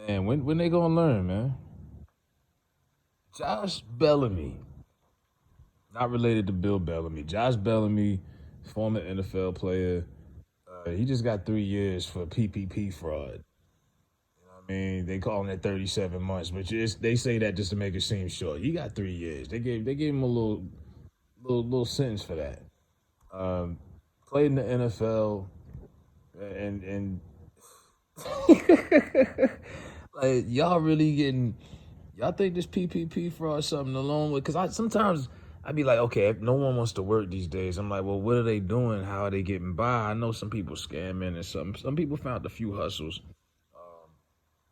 Man, when they gonna learn, man? Josh Bellamy, not related to Bill Bellamy. Josh Bellamy, former NFL player. He just got 3 years for PPP fraud. I mean, they call him at 37 months, but they say that just to make it seem short. He got 3 years. They gave him a little sentence for that. Um, Played in the NFL, and like y'all really getting. Y'all think this PPP fraud something along with? Because sometimes I be like, okay, if no one wants to work these days, I'm like, well, what are they doing? How are they getting by? I know some people scamming and some people found a few hustles,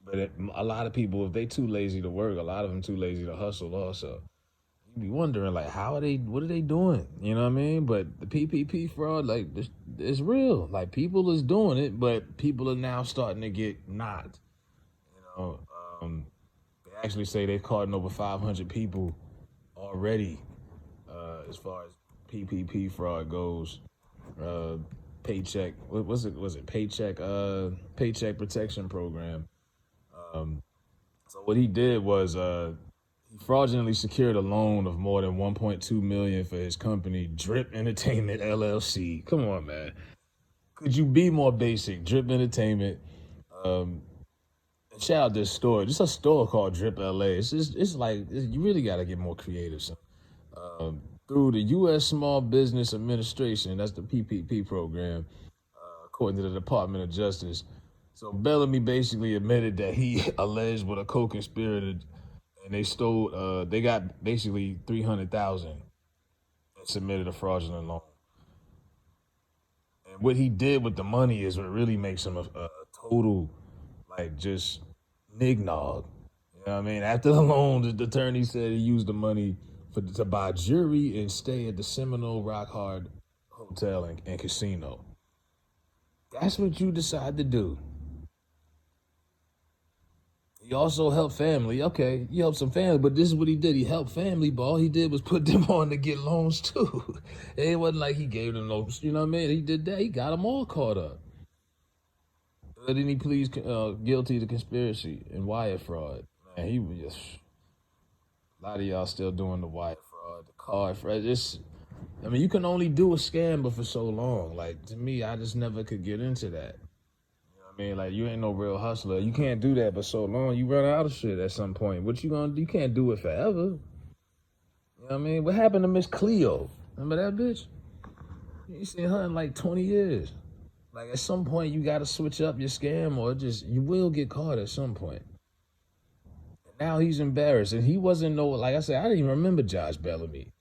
but a lot of people, if they too lazy to work, a lot of them too lazy to hustle. Also, you be wondering like, how are they? What are they doing? You know what I mean? But the PPP fraud, like, it's real. Like people is doing it, but people are now starting to get not. You know. They actually say they've caught over 500 people already, as far as PPP fraud goes. Uh, Paycheck, what was it? Was it Paycheck Protection Program? Um, so what he did was he fraudulently secured a loan of more than 1.2 million for his company, Drip Entertainment LLC. Come on, man. Could you be more basic? Drip Entertainment. Um, Shout out this store. Just a store called Drip LA. It's like you really got to get more creative. So, through the U.S. Small Business Administration, that's the PPP program, according to the Department of Justice. So Bellamy basically admitted that he alleged with a co-conspirator, and they stole. They got basically 300,000 and submitted a fraudulent loan. And what he did with the money is what really makes him a total, like, just nignog. You know what I mean? After the loan, the attorney said he used the money to buy jewelry and stay at the Seminole Rock Hard Hotel and Casino. That's what you decide to do. He also helped family. Okay, he helped some family, but this is what he did. He helped family, but all he did was put them on to get loans too. It wasn't like he gave them loans. You know what I mean? He did that. He got them all caught up. Then he pleads guilty to conspiracy and wire fraud. Man, he was just a lot of y'all still doing the wire fraud, the card fraud. I mean, you can only do a scam but for so long. Like to me, I just never could get into that. You know what I mean? Like you ain't no real hustler. You can't do that for so long. You run out of shit at some point. What you gonna do? You can't do it forever. You know what I mean? What happened to Miss Cleo? Remember that bitch? You seen her in like 20 years. Like at some point you gotta switch up your scam or just you will get caught at some point. And now he's embarrassed. And he wasn't like I said, I didn't even remember Josh Bellamy.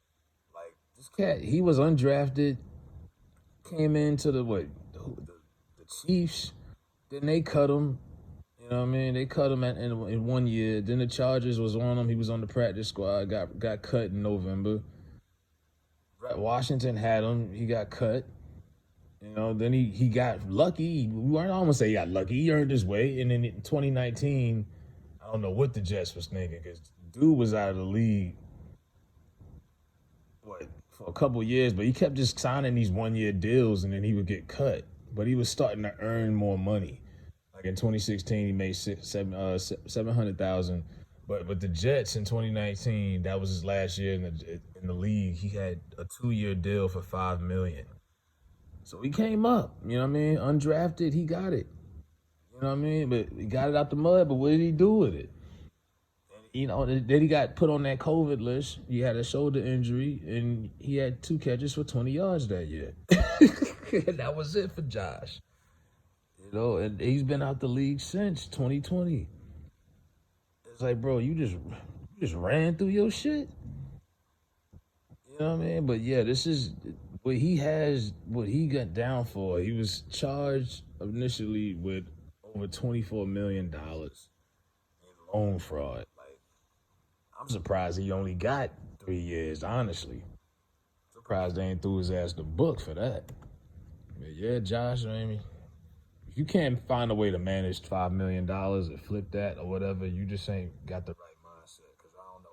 Like this cat, he was undrafted, came into the Chiefs, then they cut him. You know what I mean? They cut him in 1 year. Then the Chargers was on him. He was on the practice squad, got cut in November. Washington had him, he got cut. You know, then he got lucky. I don't want to say he got lucky. He earned his way. And then in 2019, I don't know what the Jets was thinking because dude was out of the league, for a couple years, but he kept just signing these 1 year deals and then he would get cut. But he was starting to earn more money. Like in 2016, he made 700,000. But with the Jets in 2019, that was his last year in the league. He had a 2 year deal for $5 million. So he came up, you know what I mean? Undrafted, he got it. You know what I mean? But he got it out the mud, but what did he do with it? You know, then he got put on that COVID list. He had a shoulder injury, and he had 2 catches for 20 yards that year. And that was it for Josh. You know, and he's been out the league since 2020. It's like, bro, you just ran through your shit. You know what I mean? But yeah, this is what he got down for. He was charged initially with over $24 million in loan fraud. Like, I'm surprised he only got 3 years, honestly. Surprised they ain't threw his ass the book for that. But yeah, Josh, I mean, if you can't find a way to manage $5 million and flip that or whatever, you just ain't got the right mindset. Because I don't know.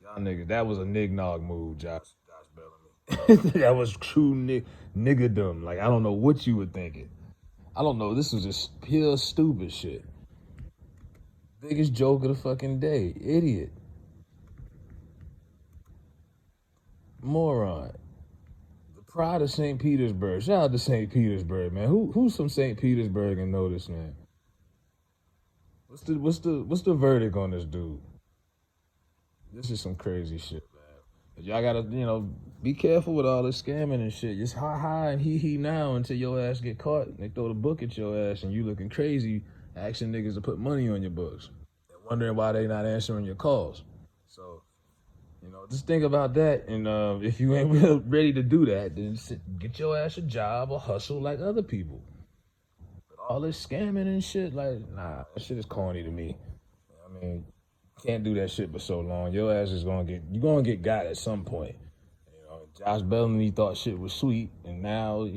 Y'all niggas, that was a nignog move, Josh Bellamy. That was true niggerdom. Like, I don't know what you were thinking. I don't know. This was just pure stupid shit. Biggest joke of the fucking day. Idiot. Moron. The pride of St. Petersburg. Shout out to St. Petersburg, man. Who's from St. Petersburg and know this, man? What's the verdict on this dude? This is some crazy shit, man. But y'all gotta, be careful with all this scamming and shit. Just ha and he now until your ass get caught and they throw the book at your ass and you looking crazy, asking niggas to put money on your books and wondering why they not answering your calls. So, just think about that. And if you ain't ready to do that, then get your ass a job or hustle like other people. But all this scamming and shit, like, nah, that shit is corny to me. I mean, can't do that shit for so long. Your ass is gonna get got at some point. Josh Bellamy thought shit was sweet, and now,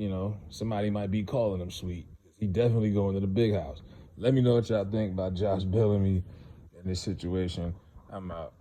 somebody might be calling him sweet. He definitely going to the big house. Let me know what y'all think about Josh Bellamy in this situation. I'm out.